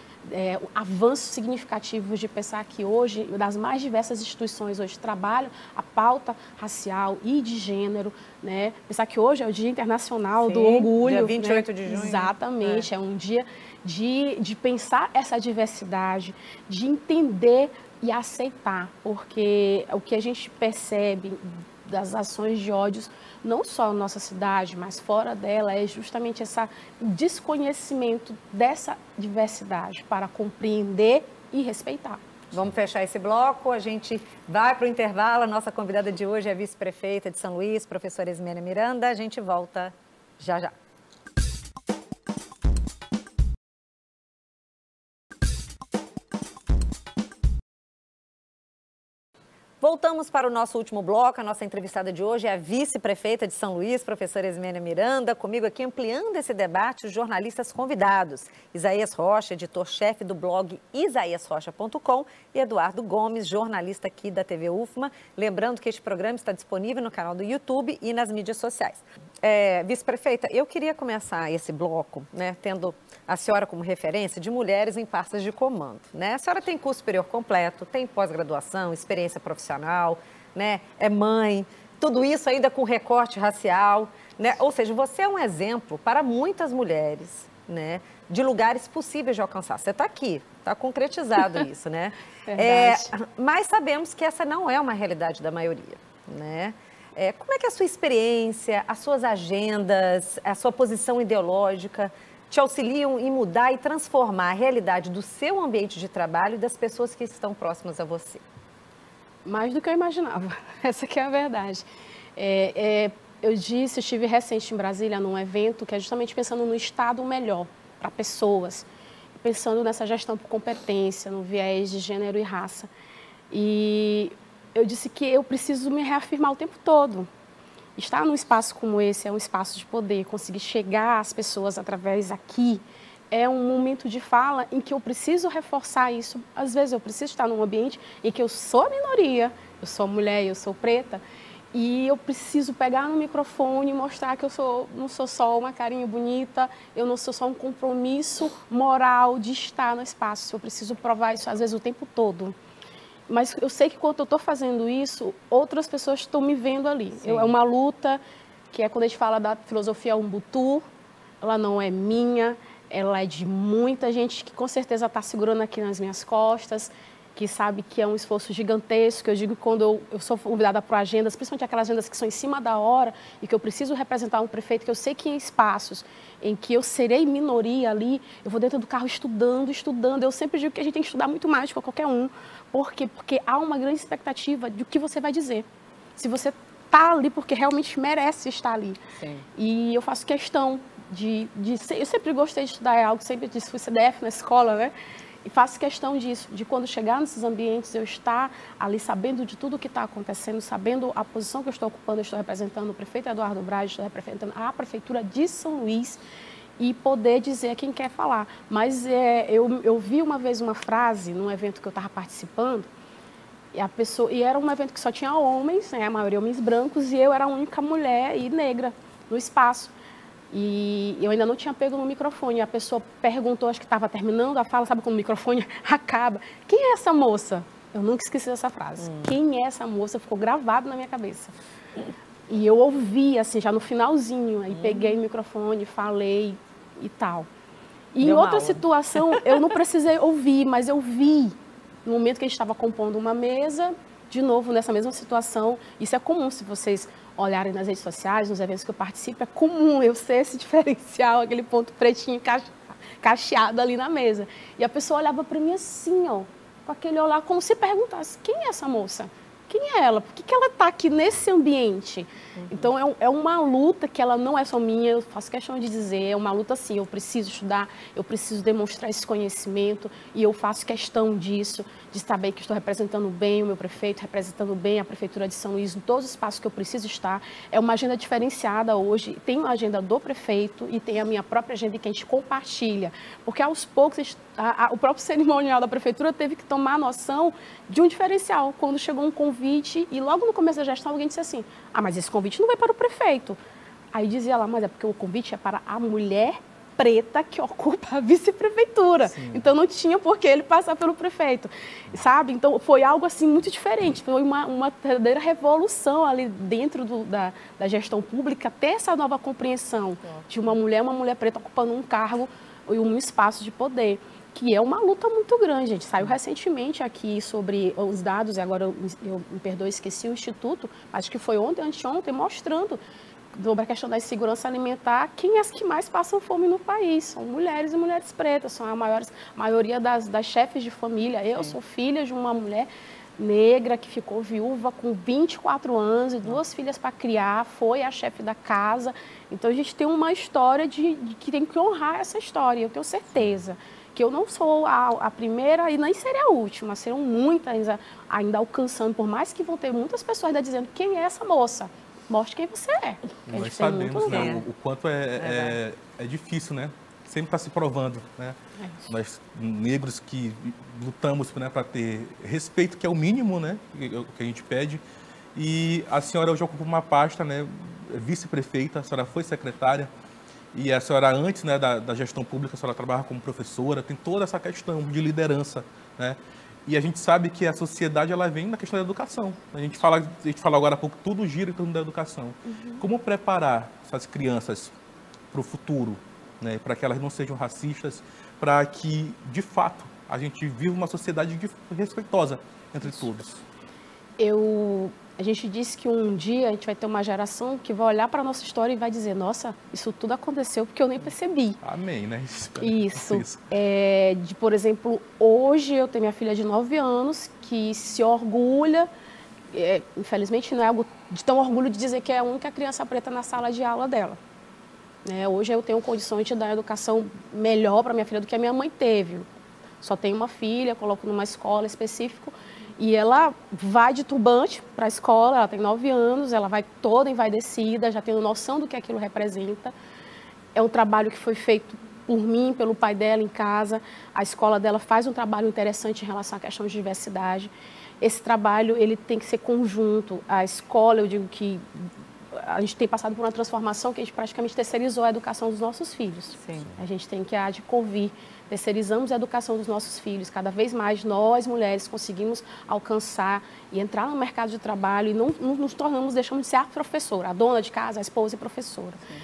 avanços significativos de pensar que hoje, das mais diversas instituições hoje trabalham a pauta racial e de gênero, né? Pensar que hoje é o Dia Internacional do Orgulho. Dia 28 de junho. Exatamente, é um dia de pensar essa diversidade, de entender e aceitar, porque o que a gente percebe das ações de ódios, não só na nossa cidade, mas fora dela, é justamente esse desconhecimento dessa diversidade para compreender e respeitar. Vamos fechar esse bloco, a gente vai para o intervalo. A nossa convidada de hoje é a vice-prefeita de São Luís, professora Ismênia Miranda. A gente volta já já. Voltamos para o nosso último bloco. A nossa entrevistada de hoje é a vice-prefeita de São Luís, professora Esmênia Miranda. Comigo aqui ampliando esse debate, os jornalistas convidados. Isaías Rocha, editor-chefe do blog isaiasrocha.com, e Eduardo Gomes, jornalista aqui da TV UFMA. Lembrando que este programa está disponível no canal do YouTube e nas mídias sociais. Vice-prefeita, eu queria começar esse bloco, né, tendo a senhora como referência de mulheres em pastas de comando, né? A senhora tem curso superior completo, tem pós-graduação, experiência profissional, né? É mãe, tudo isso ainda com recorte racial, né? Ou seja, você é um exemplo para muitas mulheres, né, de lugares possíveis de alcançar. Você está aqui, está concretizado isso, né? Mas sabemos que essa não é uma realidade da maioria, né? Como é que a sua experiência, as suas agendas, a sua posição ideológica te auxiliam em mudar e transformar a realidade do seu ambiente de trabalho e das pessoas que estão próximas a você? Mais do que eu imaginava, essa que é a verdade. Eu estive recente em Brasília num evento que é justamente pensando no Estado melhor para pessoas, pensando nessa gestão por competência, no viés de gênero e raça. E eu disse que eu preciso me reafirmar o tempo todo. Estar num espaço como esse é um espaço de poder, conseguir chegar às pessoas através aqui é um momento de fala em que eu preciso reforçar isso. Às vezes eu preciso estar num ambiente em que eu sou minoria, eu sou mulher, eu sou preta, e eu preciso pegar no microfone e mostrar que não sou só uma carinha bonita, eu não sou só um compromisso moral de estar no espaço. Eu preciso provar isso, às vezes, o tempo todo. Mas eu sei que quando eu estou fazendo isso, outras pessoas estão me vendo ali. É uma luta que é quando a gente fala da filosofia Ubuntu, ela não é minha, ela é de muita gente que com certeza está segurando aqui nas minhas costas, que sabe que é um esforço gigantesco. Eu digo que quando eu sou convidada para agendas, principalmente aquelas agendas que são em cima da hora e que eu preciso representar um prefeito, que eu sei que em espaços em que eu serei minoria ali, eu vou dentro do carro estudando. Eu sempre digo que a gente tem que estudar muito mais que qualquer um. Por quê? Porque há uma grande expectativa do que você vai dizer. Se você está ali porque realmente merece estar ali. Sim. E eu faço questão eu sempre gostei de estudar algo, sempre disse, fui CDF na escola, né? E faço questão disso, de quando chegar nesses ambientes, eu estar ali sabendo de tudo o que está acontecendo, sabendo a posição que eu estou ocupando. Eu estou representando o prefeito Eduardo Braz, estou representando a prefeitura de São Luís, e poder dizer a quem quer falar. Mas eu vi uma vez uma frase num evento que eu estava participando, e era um evento que só tinha homens, né, a maioria homens brancos, e eu era a única mulher e negra no espaço. E eu ainda não tinha pego no microfone. A pessoa perguntou, acho que estava terminando a fala, sabe quando o microfone acaba? Quem é essa moça? Eu nunca esqueci dessa frase. Quem é essa moça? Ficou gravado na minha cabeça. E eu ouvi, assim, já no finalzinho, aí peguei o microfone, falei e tal. E em outra situação, eu não precisei ouvir, mas eu vi, no momento que a gente estava compondo uma mesa, de novo, nessa mesma situação. Isso é comum, se vocês olharem nas redes sociais, nos eventos que eu participo, é comum eu ser esse diferencial, aquele ponto pretinho cacheado ali na mesa. E a pessoa olhava para mim assim, ó, com aquele olhar, como se perguntasse, quem é essa moça? Quem é ela? Por que ela está aqui nesse ambiente? Então, é uma luta que ela não é só minha, eu faço questão de dizer, é uma luta assim, eu preciso estudar, eu preciso demonstrar esse conhecimento, e eu faço questão disso, de saber que estou representando bem o meu prefeito, representando bem a Prefeitura de São Luís, em todos os espaços que eu preciso estar. É uma agenda diferenciada hoje, tem a agenda do prefeito e tem a minha própria agenda que a gente compartilha, porque aos poucos o próprio cerimonial da Prefeitura teve que tomar noção de um diferencial, quando chegou um convite, e logo no começo da gestão alguém disse assim, mas esse convite não vai para o prefeito. Aí dizia lá, mas é porque o convite é para a mulher preta que ocupa a vice-prefeitura. Sim. Então não tinha por que ele passar pelo prefeito, sabe? Então foi algo assim muito diferente, foi uma verdadeira revolução ali dentro da gestão pública, ter essa nova compreensão de uma mulher preta ocupando um cargo e um espaço de poder, que é uma luta muito grande. A gente saiu recentemente aqui sobre os dados, e agora eu me perdoe, esqueci o Instituto, acho que foi ontem, anteontem, mostrando sobre a questão da insegurança alimentar, quem é as que mais passam fome no país? São mulheres e mulheres pretas, são a maioria das chefes de família. Eu sou filha de uma mulher negra que ficou viúva com 24 anos e 2 filhas para criar, foi a chefe da casa. Então a gente tem uma história de que tem que honrar essa história, eu tenho certeza. Que eu não sou a primeira e nem serei a última, serão muitas ainda alcançando, por mais que vão ter muitas pessoas ainda dizendo quem é essa moça, mostre quem você é. Nós sabemos, né, o quanto é difícil, né? Sempre está se provando, né? Nós, negros que lutamos, né, para ter respeito, que é o mínimo, né, que a gente pede. E a senhora hoje ocupa uma pasta, né, vice-prefeita, a senhora foi secretária. E a senhora, antes, né, da gestão pública, a senhora trabalha como professora, tem toda essa questão de liderança, né? E a gente sabe que a sociedade, ela vem na questão da educação. A gente falou agora há pouco, tudo gira em torno da educação. Como preparar essas crianças para o futuro, né, para que elas não sejam racistas, para que, de fato, a gente viva uma sociedade respeitosa entre todos? A gente disse que um dia a gente vai ter uma geração que vai olhar para a nossa história e vai dizer, nossa, isso tudo aconteceu porque eu nem percebi. Amém, né? Isso. Por exemplo, hoje eu tenho minha filha de 9 anos que se orgulha, infelizmente não é algo de tão orgulho de dizer que é a única criança preta na sala de aula dela. Hoje eu tenho condições de dar educação melhor para minha filha do que a minha mãe teve. Só tenho uma filha, coloco numa escola específica. E ela vai de turbante para a escola, ela tem 9 anos, ela vai toda envaidecida, já tendo noção do que aquilo representa. É um trabalho que foi feito por mim, pelo pai dela em casa. A escola dela faz um trabalho interessante em relação à questão de diversidade. Esse trabalho ele tem que ser conjunto. A escola, eu digo que a gente tem passado por uma transformação que a gente praticamente terceirizou a educação dos nossos filhos. Sim. A gente tem que adconvir. Terceirizamos a educação dos nossos filhos. Cada vez mais nós, mulheres, conseguimos alcançar e entrar no mercado de trabalho e não nos tornamos, deixamos de ser a professora, a dona de casa, a esposa e professora. Sim.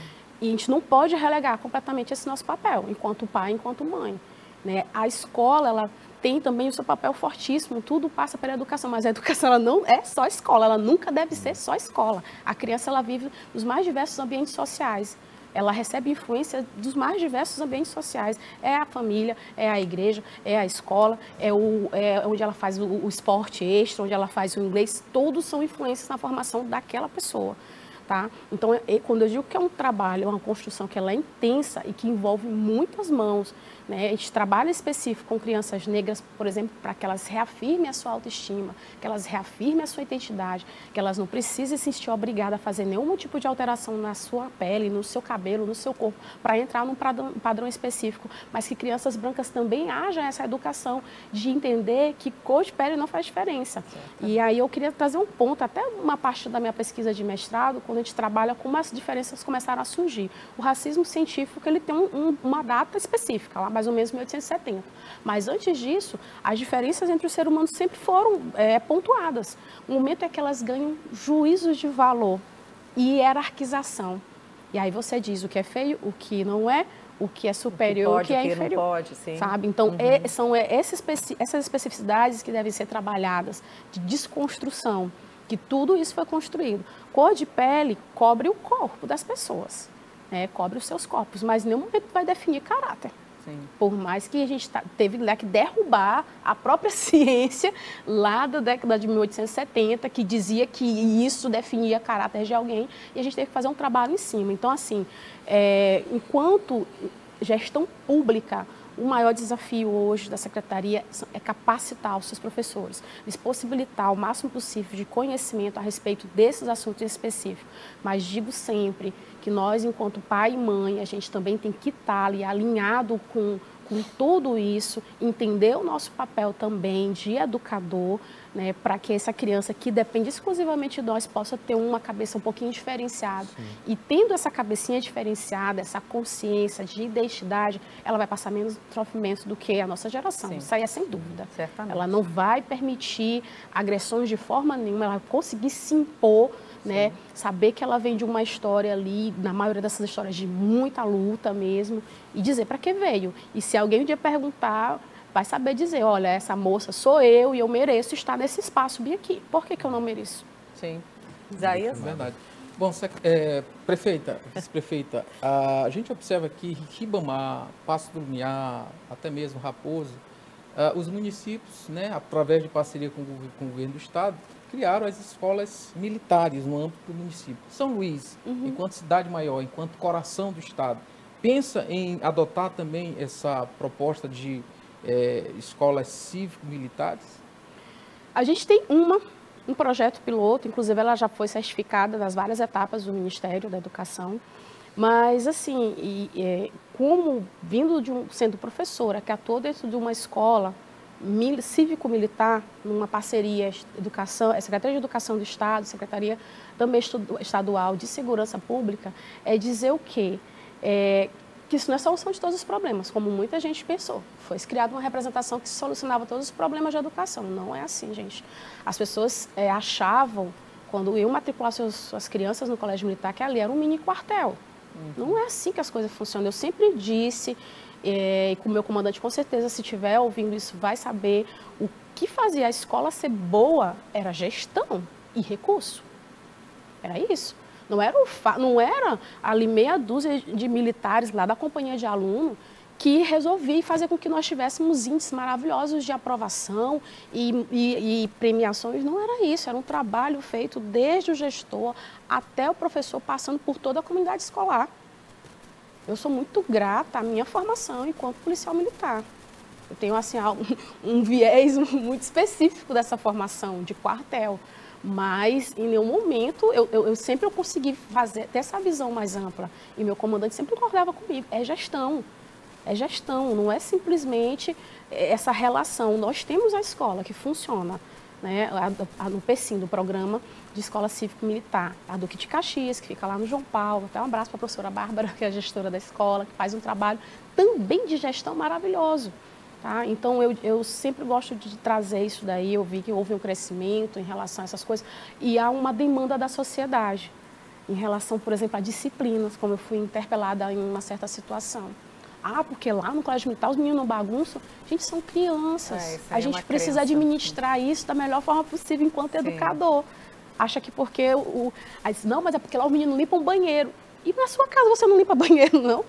E a gente não pode relegar completamente esse nosso papel, enquanto pai, enquanto mãe. Né? A escola, ela tem também o seu papel fortíssimo, tudo passa pela educação, mas a educação ela não é só escola, ela nunca deve ser só escola. A criança ela vive nos mais diversos ambientes sociais. Ela recebe influência dos mais diversos ambientes sociais. É a família, é a igreja, é a escola, é onde ela faz o esporte extra, onde ela faz o inglês. Todos são influências na formação daquela pessoa. Tá? Então, quando eu digo que é um trabalho, é uma construção que ela é intensa e que envolve muitas mãos, né? A gente trabalha específico com crianças negras, por exemplo, para que elas reafirmem a sua autoestima, que elas reafirmem a sua identidade, que elas não precisem se sentir obrigadas a fazer nenhum tipo de alteração na sua pele, no seu cabelo, no seu corpo, para entrar num padrão específico, mas que crianças brancas também haja essa educação de entender que cor de pele não faz diferença. Certo. E aí eu queria trazer um ponto, até uma parte da minha pesquisa de mestrado, quando a gente trabalha como as diferenças começaram a surgir. O racismo científico ele tem uma data específica, lá mais ou menos 1870. Mas antes disso, as diferenças entre os seres humanos sempre foram pontuadas. O momento é que elas ganham juízos de valor e hierarquização. E aí você diz o que é feio, o que não é, o que é superior, o que é inferior. Não pode, sim. Sabe? Então, são essas especificidades que devem ser trabalhadas, de desconstrução, que tudo isso foi construído. Cor de pele cobre o corpo das pessoas, né? Cobre os seus corpos, mas em nenhum momento vai definir caráter. Sim. Por mais que a gente teve que derrubar a própria ciência lá da década de 1870, que dizia que isso definia caráter de alguém, e a gente teve que fazer um trabalho em cima. Então, assim, enquanto gestão pública, o maior desafio hoje da Secretaria é capacitar os seus professores, lhes possibilitar o máximo possível de conhecimento a respeito desses assuntos específicos. Mas digo sempre que nós, enquanto pai e mãe, a gente também tem que estar ali alinhado com tudo isso, entender o nosso papel também de educador, né, para que essa criança que depende exclusivamente de nós possa ter uma cabeça um pouquinho diferenciada. Sim. E tendo essa cabecinha diferenciada, essa consciência de identidade, ela vai passar menos sofrimento do que a nossa geração. Sim. Isso aí é sem dúvida. Certamente. Ela não vai permitir agressões de forma nenhuma, ela vai conseguir se impor, né, saber que ela vem de uma história ali, na maioria dessas histórias de muita luta mesmo, e dizer para que veio. E se alguém um dia perguntar, vai saber dizer, olha, essa moça sou eu e eu mereço estar nesse espaço bem aqui. Por que eu não mereço? Sim. Isaías? Verdade. Bom, prefeita, vice-prefeita, a gente observa que Ribamar, Passo do Lumiar, até mesmo Raposo, os municípios, né, através de parceria com o governo do estado, criaram as escolas militares no âmbito do município. São Luís, enquanto cidade maior, enquanto coração do estado, pensa em adotar também essa proposta de escolas cívico-militares? A gente tem um projeto piloto, inclusive ela já foi certificada nas várias etapas do Ministério da Educação, mas assim, como sendo professora que atuou dentro de uma escola cívico-militar, numa parceria Secretaria de Educação do Estado, Secretaria também Estadual de Segurança Pública, é dizer o quê? Que isso não é solução de todos os problemas, como muita gente pensou. Foi criada uma representação que solucionava todos os problemas de educação. Não é assim, gente. As pessoas achavam, quando eu matricular suas crianças no colégio militar, que ali era um mini quartel. Não é assim que as coisas funcionam. Eu sempre disse, e com o meu comandante, com certeza, se estiver ouvindo isso, vai saber, o que fazia a escola ser boa era gestão e recurso. Era isso. Não era ali meia dúzia de militares lá da companhia de aluno que resolvia fazer com que nós tivéssemos índices maravilhosos de aprovação e premiações. Não era isso, era um trabalho feito desde o gestor até o professor, passando por toda a comunidade escolar. Eu sou muito grata à minha formação enquanto policial militar. Eu tenho assim, um viés muito específico dessa formação de quartel. Mas, em nenhum momento, eu sempre consegui ter essa visão mais ampla. E meu comandante sempre concordava comigo. É gestão, não é simplesmente essa relação. Nós temos a escola que funciona, né, no PECIM, do Programa de Escola Cívico-Militar, a Duque de Caxias, que fica lá no João Paulo. Até um abraço para a professora Bárbara, que é a gestora da escola, que faz um trabalho também de gestão maravilhoso. Tá? Então, eu sempre gosto de trazer isso daí. Eu vi que houve um crescimento em relação a essas coisas e há uma demanda da sociedade em relação, por exemplo, a disciplinas, como eu fui interpelada em uma certa situação. Porque lá no colégio militar os meninos não bagunçam. Gente, são crianças. A gente precisa administrar isso da melhor forma possível enquanto educador. Acha que porque aí diz, não, mas é porque lá os meninos limpam o banheiro. E na sua casa você não limpa banheiro, não?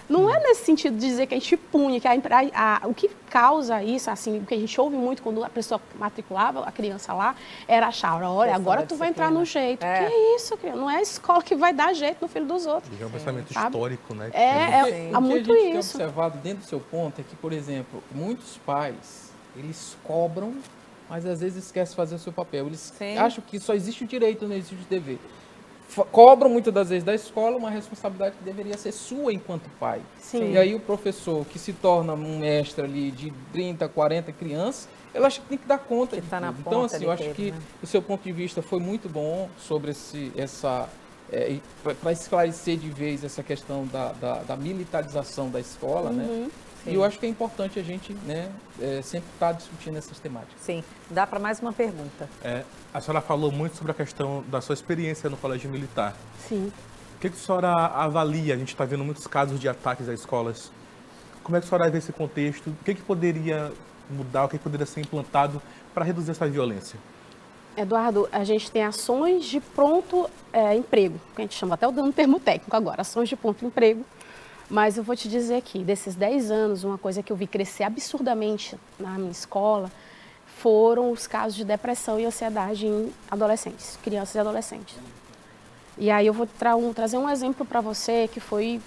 Não é nesse sentido de dizer que a gente punha, que o que causa isso, assim, o que a gente ouve muito quando a pessoa matriculava a criança lá, era achar, olha, agora tu vai entrar no jeito. Que é isso, criança? Não é a escola que vai dar jeito no filho dos outros. É um pensamento histórico, né? Há muito isso. O que a gente tem observado dentro do seu ponto é que, por exemplo, muitos pais, eles cobram, mas às vezes esquecem de fazer o seu papel. Eles acham que só existe o direito, não existe o dever. Cobram muitas das vezes da escola uma responsabilidade que deveria ser sua enquanto pai. Sim. E aí o professor que se torna um mestre ali de 30, 40 crianças, eu acho que tem que dar conta de tudo. Então, assim, eu acho que o seu ponto de vista foi muito bom sobre para esclarecer de vez essa questão da militarização da escola, né? Sim. E eu acho que é importante a gente, né, sempre estar discutindo essas temáticas. Sim. Dá para mais uma pergunta. A senhora falou muito sobre a questão da sua experiência no colégio militar. Sim. O que a senhora avalia? A gente está vendo muitos casos de ataques às escolas. Como é que a senhora vê esse contexto? O que poderia mudar, o que poderia ser implantado para reduzir essa violência? Eduardo, a gente tem ações de pronto emprego, que a gente chama até o dando termo técnico agora, ações de pronto emprego. Mas eu vou te dizer aqui, desses 10 anos, uma coisa que eu vi crescer absurdamente na minha escola foram os casos de depressão e ansiedade em adolescentes, crianças e adolescentes. E aí eu vou trazer um exemplo para você que foi,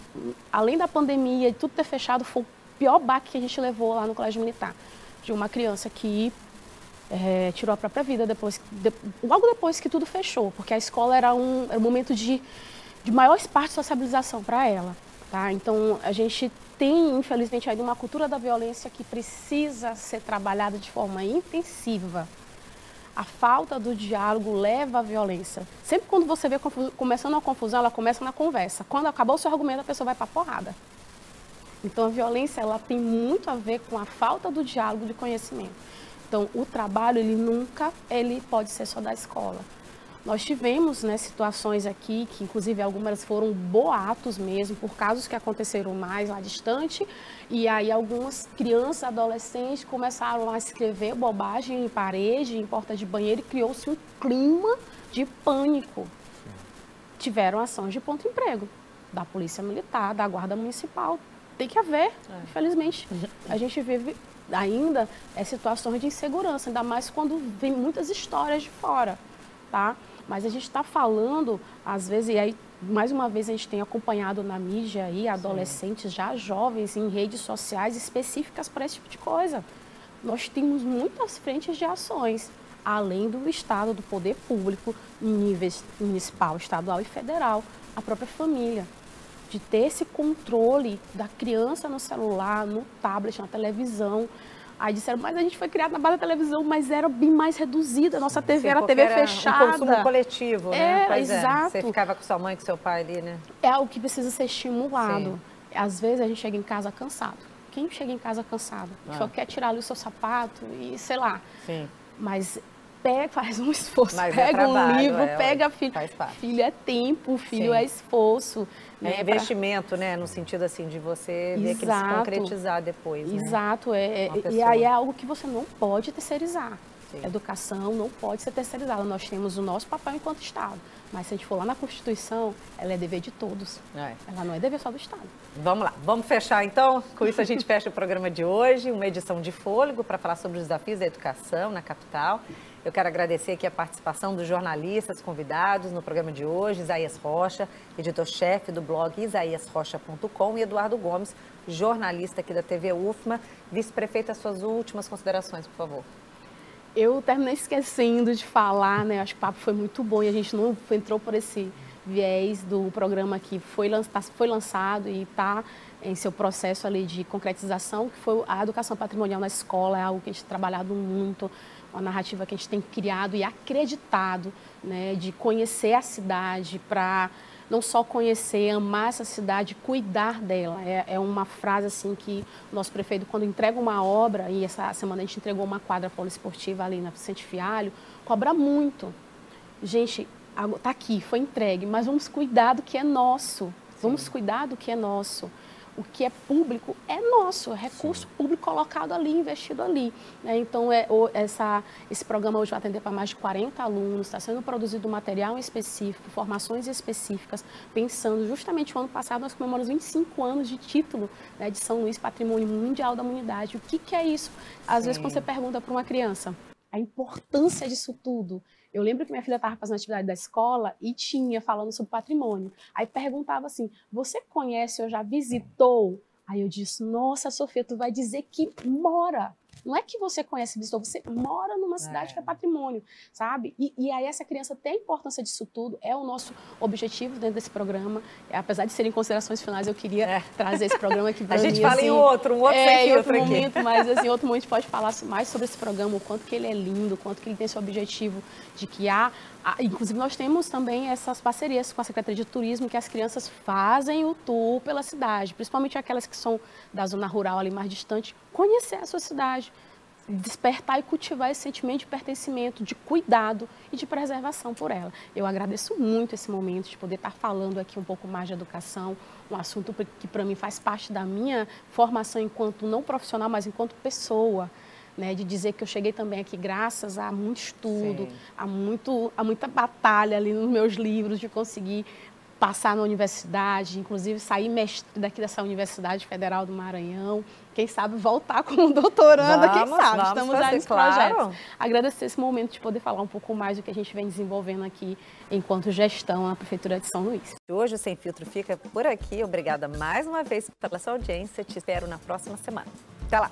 além da pandemia e tudo ter fechado, foi o pior baque que a gente levou lá no colégio militar. De uma criança que tirou a própria vida logo depois que tudo fechou, porque a escola era um momento de maior espaço de sociabilização para ela. Tá? Então, a gente tem, infelizmente, ainda uma cultura da violência que precisa ser trabalhada de forma intensiva. A falta do diálogo leva à violência. Sempre quando você vê começando uma confusão, ela começa na conversa. Quando acabou o seu argumento, a pessoa vai para a porrada. Então, a violência ela tem muito a ver com a falta do diálogo de conhecimento. Então, o trabalho, ele pode ser só da escola. Nós tivemos, né, situações aqui, que inclusive algumas foram boatos mesmo, por casos que aconteceram mais lá distante, e aí algumas crianças, adolescentes começaram a escrever bobagem em parede, em porta de banheiro, e criou-se um clima de pânico. Tiveram ações de ponto emprego, da Polícia Militar, da Guarda Municipal. Tem que haver, infelizmente. A gente vive ainda situações de insegurança, ainda mais quando vem muitas histórias de fora, tá? Mas a gente está falando, às vezes, e aí, mais uma vez, a gente tem acompanhado na mídia aí, adolescentes, já jovens, em redes sociais específicas para esse tipo de coisa. Nós temos muitas frentes de ações, além do Estado, do poder público, em níveis municipal, estadual e federal, a própria família, de ter esse controle da criança no celular, no tablet, na televisão. Aí disseram, mas a gente foi criado na base da televisão, mas era bem mais reduzida, a nossa TV era TV fechada. Um consumo coletivo, né? Pois exato. Você ficava com sua mãe, com seu pai ali, né? É algo que precisa ser estimulado. Sim. Às vezes a gente chega em casa cansado. Quem chega em casa cansado? Só quer tirar ali o seu sapato e sei lá. Sim. Mas faz um esforço, mas pega um livro, pega filho. Filho é tempo, filho é esforço. É investimento, né? No sentido assim de você ver que ele se concretizar depois. Exato, né? E aí é algo que você não pode terceirizar. Sim. Educação não pode ser terceirizada. Nós temos o nosso papel enquanto Estado. Mas se a gente for lá na Constituição, ela é dever de todos. Ela não é dever só do Estado. Vamos lá, vamos fechar então. Com isso a gente fecha o programa de hoje, uma edição de fôlego para falar sobre os desafios da educação na capital. Eu quero agradecer aqui a participação dos jornalistas convidados no programa de hoje, Isaías Rocha, editor-chefe do blog isaiasrocha.com, e Eduardo Gomes, jornalista aqui da TV UFMA. Vice-prefeita, as suas últimas considerações, por favor. Eu terminei esquecendo de falar, né? Acho que o papo foi muito bom e a gente não entrou por esse viés do programa que foi lançado e está em seu processo ali de concretização, que foi a educação patrimonial na escola. É algo que a gente tem trabalhado muito, uma narrativa que a gente tem criado e acreditado, né, de conhecer a cidade, para não só conhecer, amar essa cidade, cuidar dela. É uma frase assim que o nosso prefeito, quando entrega uma obra, e essa semana a gente entregou uma quadra poliesportiva ali na Vicente Fialho, cobra muito. Gente, está aqui, foi entregue, mas vamos cuidar do que é nosso. Vamos cuidar do que é nosso. O que é público é nosso, é recurso público colocado ali, investido ali. Né? Então, esse programa hoje vai atender para mais de 40 alunos, está sendo produzido material específico, formações específicas, pensando justamente o ano passado nós comemoramos 25 anos de título, né, de São Luís Patrimônio Mundial da Humanidade. O que é isso? Às vezes, quando você pergunta para uma criança a importância disso tudo. Eu lembro que minha filha estava fazendo atividade da escola e tinha falando sobre patrimônio. Aí perguntava assim, você conhece ou já visitou? Aí eu disse, nossa, Sofia, tu vai dizer que mora. Não é que você conhece, visitou, você mora numa cidade que é patrimônio, sabe? E aí essa criança tem a importância disso tudo, é o nosso objetivo dentro desse programa. Apesar de serem considerações finais, eu queria trazer esse programa aqui para mim. A gente fala assim, em outro sem filtro aqui. Momento, mas assim, em outro momento a gente pode falar mais sobre esse programa, o quanto que ele é lindo, o quanto que ele tem esse objetivo de que inclusive nós temos também essas parcerias com a Secretaria de Turismo, que as crianças fazem o tour pela cidade, principalmente aquelas que são da zona rural ali mais distante, conhecer a sua cidade, despertar e cultivar esse sentimento de pertencimento, de cuidado e de preservação por ela. Eu agradeço muito esse momento de poder estar falando aqui um pouco mais de educação, um assunto que para mim faz parte da minha formação enquanto não profissional, mas enquanto pessoa. Né, de dizer que eu cheguei também aqui graças a muito estudo, a muita batalha ali nos meus livros, de conseguir passar na universidade, inclusive sair mestre daqui dessa Universidade Federal do Maranhão, quem sabe voltar como doutoranda, quem sabe, estamos aí nos projetos. Agradecer esse momento de poder falar um pouco mais do que a gente vem desenvolvendo aqui enquanto gestão na Prefeitura de São Luís. Hoje o Sem Filtro fica por aqui, obrigada mais uma vez pela sua audiência, te espero na próxima semana. Até lá!